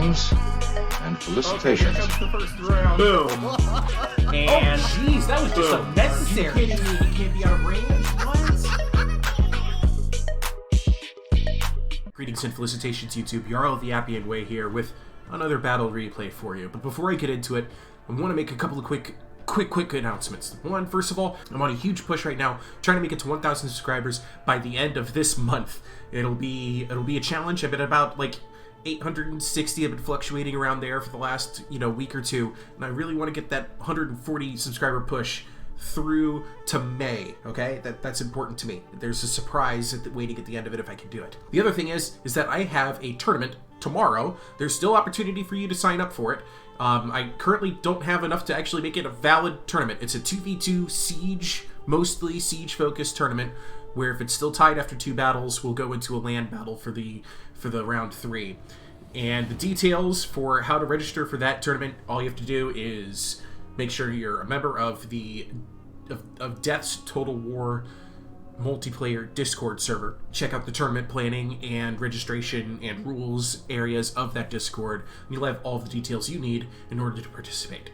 Greetings and felicitations. Okay, here comes the first round. Boom. And Jeez, that was just boom. unnecessary. You kidding me? He can't be out of range? What? Greetings and felicitations, YouTube. Jarl the Appian Way here with another battle replay for you. But before I get into it, I want to make a couple of quick announcements. One, first of all, I'm on a huge push right now, trying to make it to 1,000 subscribers by the end of this month. It'll be a challenge. I've been about like 860. I've been fluctuating around there for the last week or two, and I really want to get that 140 subscriber push through to May. Okay, that's important to me. There's a surprise waiting at the end of it if I can do it. The other thing is that I have a tournament tomorrow. There's still opportunity for you to sign up for it. I currently don't have enough to actually make it a valid tournament. It's a 2v2 siege, mostly siege focused tournament, where if it's still tied after 2 battles, we'll go into a land battle for the round 3. And the details for how to register for that tournament, all you have to do is make sure you're a member of of Death's Total War multiplayer Discord server. Check out the tournament planning and registration and rules areas of that Discord, and you'll have all the details you need in order to participate.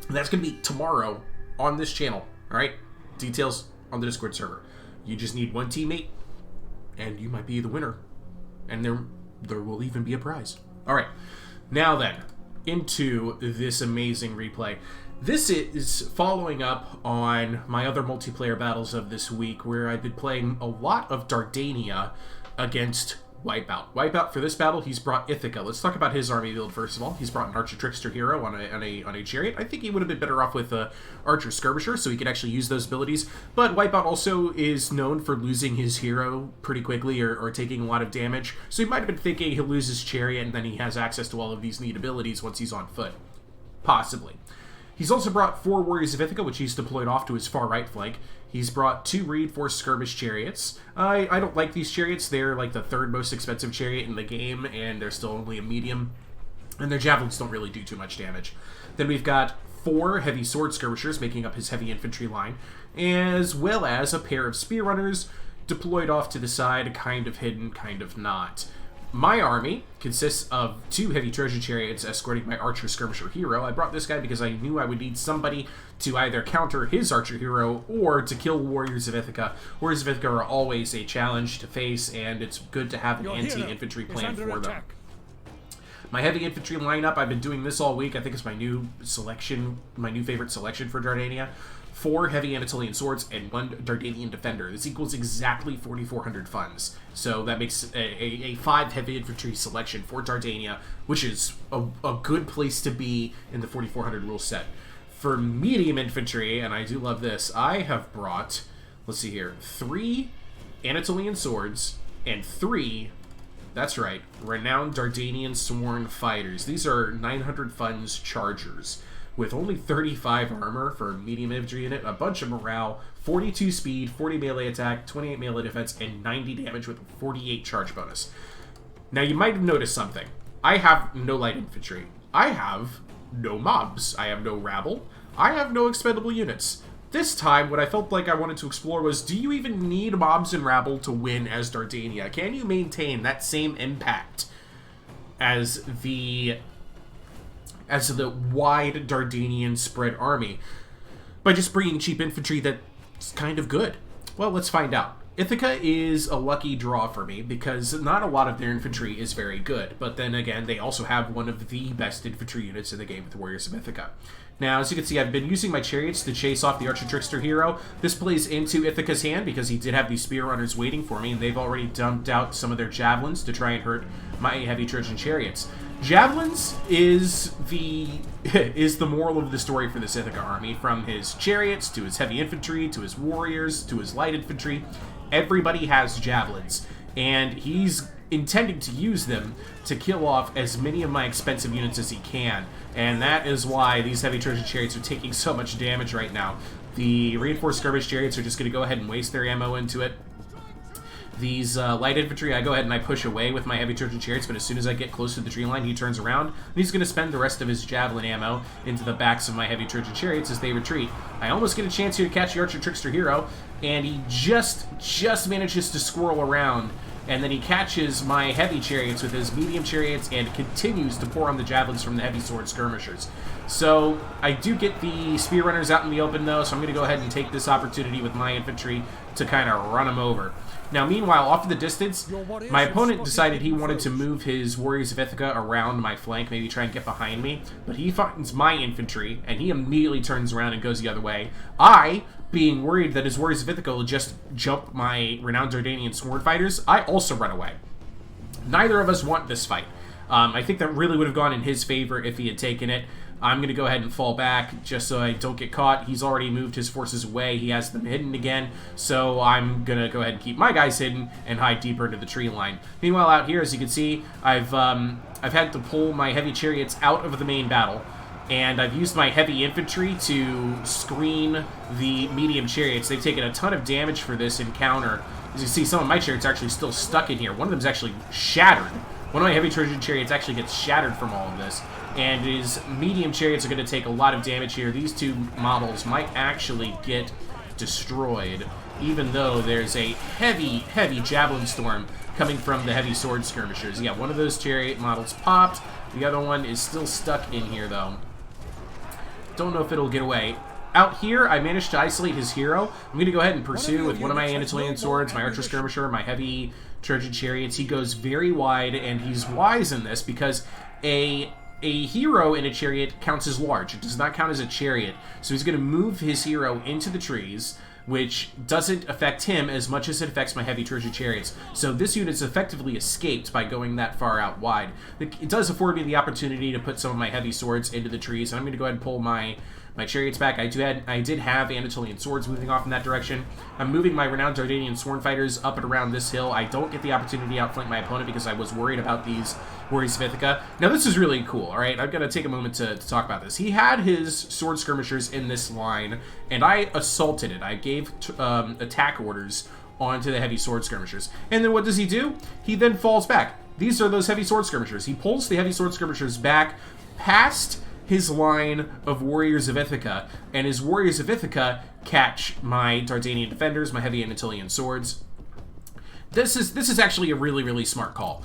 And that's going to be tomorrow on this channel, alright? Details on the Discord server. You just need one teammate, and you might be the winner. And there will even be a prize. Alright, now then, into this amazing replay. This is following up on my other multiplayer battles of this week, where I've been playing a lot of Dardania against Wipeout. Wipeout, for this battle, he's brought Ithaca. Let's talk about his army build first of all. He's brought an Archer Trickster hero on a chariot. I think he would have been better off with Archer Skirmisher, so he could actually use those abilities. But Wipeout also is known for losing his hero pretty quickly or taking a lot of damage. So he might have been thinking he'll lose his chariot and then he has access to all of these neat abilities once he's on foot. Possibly. He's also brought 4 Warriors of Ithaca, which he's deployed off to his far right flank. He's brought 2 reinforced skirmish chariots. I don't like these chariots. They're like the 3rd most expensive chariot in the game, and they're still only a medium. And their javelins don't really do too much damage. Then we've got 4 heavy sword skirmishers making up his heavy infantry line, as well as a pair of spear runners deployed off to the side, kind of hidden, kind of not. My army consists of 2 heavy Trojan chariots escorting my Archer Skirmisher hero. I brought this guy because I knew I would need somebody to either counter his Archer hero or to kill Warriors of Ithaca. Warriors of Ithaca are always a challenge to face, and it's good to have an anti-infantry plan for them. My heavy infantry lineup, I've been doing this all week. I think it's my new favorite selection for Dardania. 4 heavy Anatolian swords and 1 Dardanian defender. This equals exactly 4,400 funds. So that makes a 5 heavy infantry selection for Dardania, which is a good place to be in the 4,400 rule set. For medium infantry, and I do love this, I have brought, let's see here, 3 Anatolian swords and 3, that's right, renowned Dardanian sworn fighters. These are 900 funds chargers, with only 35 armor for a medium infantry unit, a bunch of morale, 42 speed, 40 melee attack, 28 melee defense, and 90 damage with 48 charge bonus. Now you might have noticed something. I have no light infantry. I have no mobs. I have no rabble. I have no expendable units. This time, what I felt like I wanted to explore was, do you even need mobs and rabble to win as Dardania? Can you maintain that same impact as the wide Dardanian spread army by just bringing cheap infantry that's kind of good? Well, let's find out. Ithaca is a lucky draw for me because not a lot of their infantry is very good, but then again, they also have one of the best infantry units in the game with the Warriors of Ithaca. Now, as you can see, I've been using my chariots to chase off the Archer Trickster hero. This plays into Ithaca's hand because he did have these spear runners waiting for me, and they've already dumped out some of their javelins to try and hurt my heavy Trojan chariots. Javelins is the moral of the story for this Ithaca army, from his chariots to his heavy infantry to his warriors to his light infantry. Everybody has javelins, and he's intending to use them to kill off as many of my expensive units as he can, and that is why these heavy Trojan chariots are taking so much damage right now. The reinforced skirmish chariots are just going to go ahead and waste their ammo into it. These light infantry, I go ahead and I push away with my heavy Trojan chariots, but as soon as I get close to the tree line, he turns around, and he's going to spend the rest of his javelin ammo into the backs of my heavy Trojan chariots as they retreat. I almost get a chance here to catch the Archer Trickster hero, and he just manages to squirrel around and then he catches my heavy chariots with his medium chariots and continues to pour on the javelins from the heavy sword skirmishers. So I do get the spear runners out in the open, though, so I'm going to go ahead and take this opportunity with my infantry to kind of run them over. Now, meanwhile, off in the distance, my opponent decided he wanted to move his Warriors of Ithaca around my flank, maybe try and get behind me, but he finds my infantry, and he immediately turns around and goes the other way. I, being worried that his Warriors of Ithaca will just jump my renowned Dardanian sword fighters, I also run away. Neither of us want this fight. I think that really would have gone in his favor if he had taken it. I'm going to go ahead and fall back just so I don't get caught. He's already moved his forces away. He has them hidden again, so I'm going to go ahead and keep my guys hidden and hide deeper into the tree line. Meanwhile, out here, as you can see, I've had to pull my heavy chariots out of the main battle, and I've used my heavy infantry to screen the medium chariots. They've taken a ton of damage for this encounter. As you see, some of my chariots are actually still stuck in here. One of them's actually shattered. One of my heavy Trojan chariots actually gets shattered from all of this, and his medium chariots are going to take a lot of damage here. These two models might actually get destroyed, even though there's a heavy, heavy javelin storm coming from the heavy sword skirmishers. Yeah, one of those chariot models popped. The other one is still stuck in here, though. Don't know if it'll get away. Out here, I managed to isolate his hero. I'm going to go ahead and pursue with one of my Anatolian swords, my archer skirmisher, my heavy Trojan chariots. He goes very wide, and he's wise in this because a hero in a chariot counts as large. It does not count as a chariot. So he's going to move his hero into the trees, which doesn't affect him as much as it affects my heavy Trojan chariots. So this unit's effectively escaped by going that far out wide. It does afford me the opportunity to put some of my heavy swords into the trees, and I'm going to go ahead and pull my chariots back. I did have Anatolian swords moving off in that direction. I'm moving my renowned Dardanian sworn fighters up and around this hill. I don't get the opportunity to outflank my opponent because I was worried about these Warriors of Ithaca. Now this is really cool, alright? I've got to take a moment to talk about this. He had his sword skirmishers in this line, and I assaulted it. I gave attack orders onto the heavy sword skirmishers. And then what does he do? He then falls back. These are those heavy sword skirmishers. He pulls the heavy sword skirmishers back past his line of Warriors of Ithaca, and his Warriors of Ithaca catch my Dardanian defenders, my heavy Anatolian swords. This is actually a really, really smart call.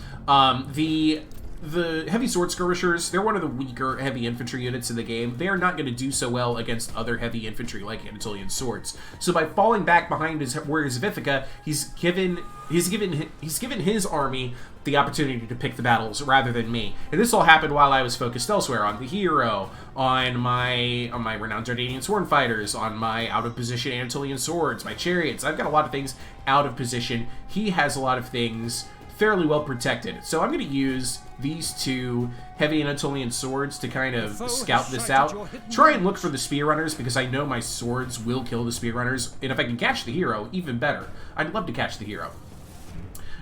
The heavy sword skirmishers, they're one of the weaker heavy infantry units in the game. They are not going to do so well against other heavy infantry like Anatolian swords. So by falling back behind his Warriors of Ithaca, he's given his army the opportunity to pick the battles rather than me. And this all happened while I was focused elsewhere, on the hero, on my renowned Dardanian sworn fighters, on my out of position Anatolian swords, my chariots. I've got a lot of things out of position. He has a lot of things fairly well protected. So I'm going to use these two heavy Anatolian swords to kind of scout this out. Try and look for the spear runners because I know my swords will kill the spear runners. And if I can catch the hero, even better. I'd love to catch the hero.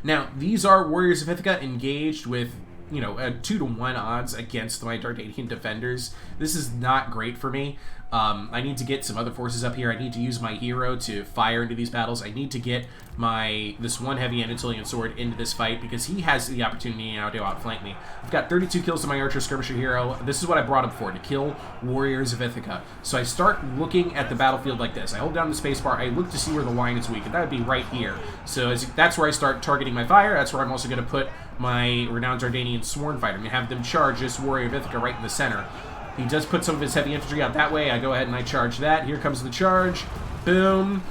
Now, these are Warriors of Ithaca engaged with, you know, a 2-to-1 odds against my Dardanian defenders. This is not great for me. I need to get some other forces up here. I need to use my hero to fire into these battles. I need to get this one heavy Anatolian sword into this fight because he has the opportunity now to outflank me. I've got 32 kills to my archer skirmisher hero. This is what I brought him for, to kill Warriors of Ithaca. So I start looking at the battlefield like this. I hold down the spacebar. I look to see where the line is weak, and that would be right here. So that's where I start targeting my fire. That's where I'm also going to put my renowned Dardanian sworn fighter. I'm going to have them charge this Warrior of Ithaca right in the center. He does put some of his heavy infantry out that way. I go ahead and I charge that. Here comes the charge. Boom.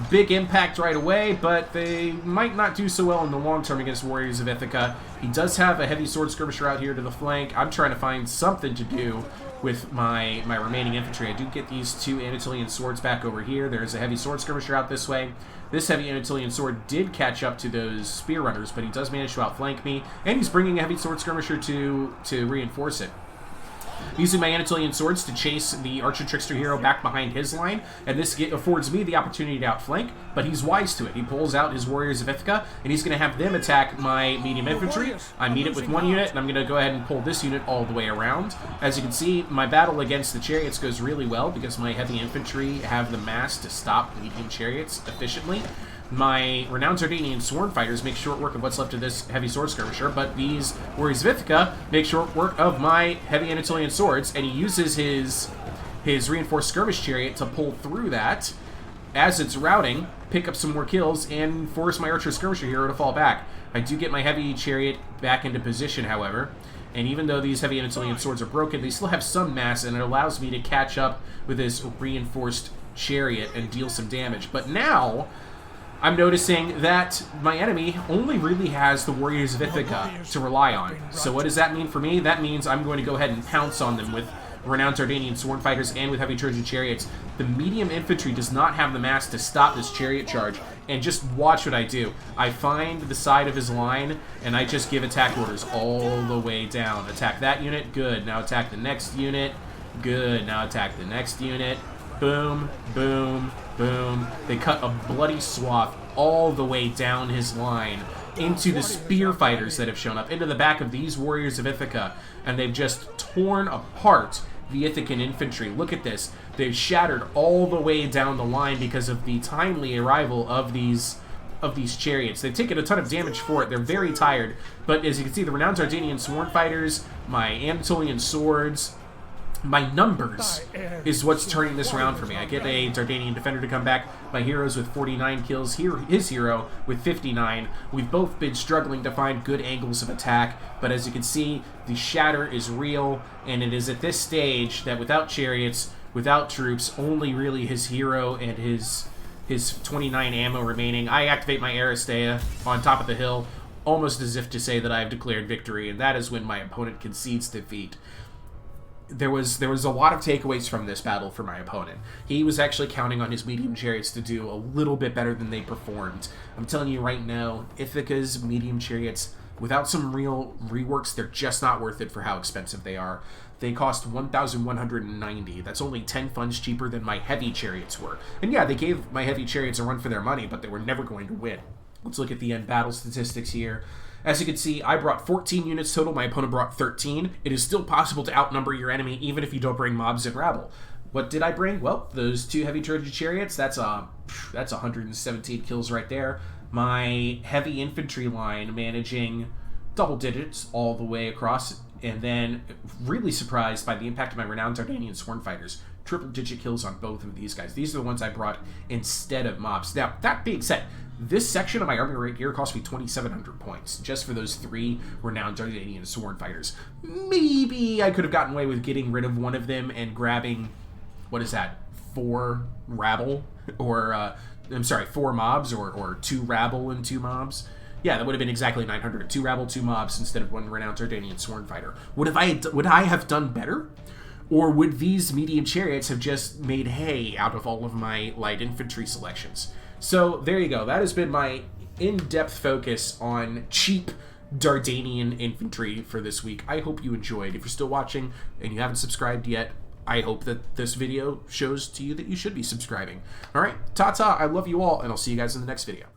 Big impact right away, but they might not do so well in the long term against Warriors of Ithaca. He does have a heavy sword skirmisher out here to the flank. I'm trying to find something to do with my remaining infantry. I do get these two Anatolian swords back over here. There's a heavy sword skirmisher out this way. This heavy Anatolian sword did catch up to those spear runners, but he does manage to outflank me, and he's bringing a heavy sword skirmisher to reinforce it. Using my Anatolian swords to chase the Archer Trickster hero back behind his line, and this affords me the opportunity to outflank, but he's wise to it. He pulls out his Warriors of Ithaca, and he's going to have them attack my medium infantry. I meet it with one unit, and I'm going to go ahead and pull this unit all the way around. As you can see, my battle against the chariots goes really well because my heavy infantry have the mass to stop medium chariots efficiently. My renowned Dardanian sworn fighters make short work of what's left of this heavy sword skirmisher, but these Warriors of Ithaca make short work of my heavy Anatolian swords, and he uses his reinforced skirmish chariot to pull through that. as it's routing, pick up some more kills and force my archer skirmisher hero to fall back. I do get my heavy chariot back into position, however, and even though these heavy Anatolian swords are broken, they still have some mass, and it allows me to catch up with this reinforced chariot and deal some damage. But now I'm noticing that my enemy only really has the Warriors of Ithaca to rely on. So what does that mean for me? That means I'm going to go ahead and pounce on them with renowned Dardanian sword fighters and with heavy Trojan chariots. The medium infantry does not have the mass to stop this chariot charge, and just watch what I do. I find the side of his line, and I just give attack orders all the way down. Attack that unit, good. Now attack the next unit, good. Now attack the next unit. Boom, boom, boom. They cut a bloody swath all the way down his line into the spear fighters that have shown up, into the back of these Warriors of Ithaca, and they've just torn apart the Ithacan infantry. Look at this. They've shattered all the way down the line because of the timely arrival of these chariots. They've taken a ton of damage for it. They're very tired, but as you can see, the renowned Dardanian sworn fighters, my Anatolian swords, my numbers is what's turning this around for me. I get a Dardanian defender to come back. My hero's with 49 kills. His hero with 59. We've both been struggling to find good angles of attack, but as you can see, the shatter is real, and it is at this stage that without chariots, without troops, only really his hero and his 29 ammo remaining, I activate my Aristea on top of the hill, almost as if to say that I have declared victory, and that is when my opponent concedes defeat. There was a lot of takeaways from this battle for my opponent. He was actually counting on his medium chariots to do a little bit better than they performed. I'm telling you right now, Ithaca's medium chariots, without some real reworks, they're just not worth it for how expensive they are. They cost 1,190. That's only 10 funds cheaper than my heavy chariots were. And yeah, they gave my heavy chariots a run for their money, but they were never going to win. Let's look at the end battle statistics here. As you can see, I brought 14 units total, my opponent brought 13. It is still possible to outnumber your enemy even if you don't bring mobs and rabble. What did I bring? Well, those 2 heavy Trojan chariots, that's 117 kills right there. My heavy infantry line managing double digits all the way across, and then really surprised by the impact of my renowned Dardanian sworn fighters. Triple-digit kills on both of these guys. These are the ones I brought instead of mobs. Now, that being said, this section of my army right here cost me 2,700 points, just for those 3 renowned Dardanian sworn fighters. Maybe I could have gotten away with getting rid of one of them and grabbing, what is that, 4 rabble? Or, I'm sorry, 4 mobs, or 2 rabble and 2 mobs. Yeah, that would have been exactly 900. 2 rabble, 2 mobs, instead of 1 renowned Dardanian sworn fighter. Would I have done better? Or would these medium chariots have just made hay out of all of my light infantry selections? So there you go. That has been my in-depth focus on cheap Dardanian infantry for this week. I hope you enjoyed. If you're still watching and you haven't subscribed yet, I hope that this video shows to you that you should be subscribing. All right, ta-ta. I love you all, and I'll see you guys in the next video.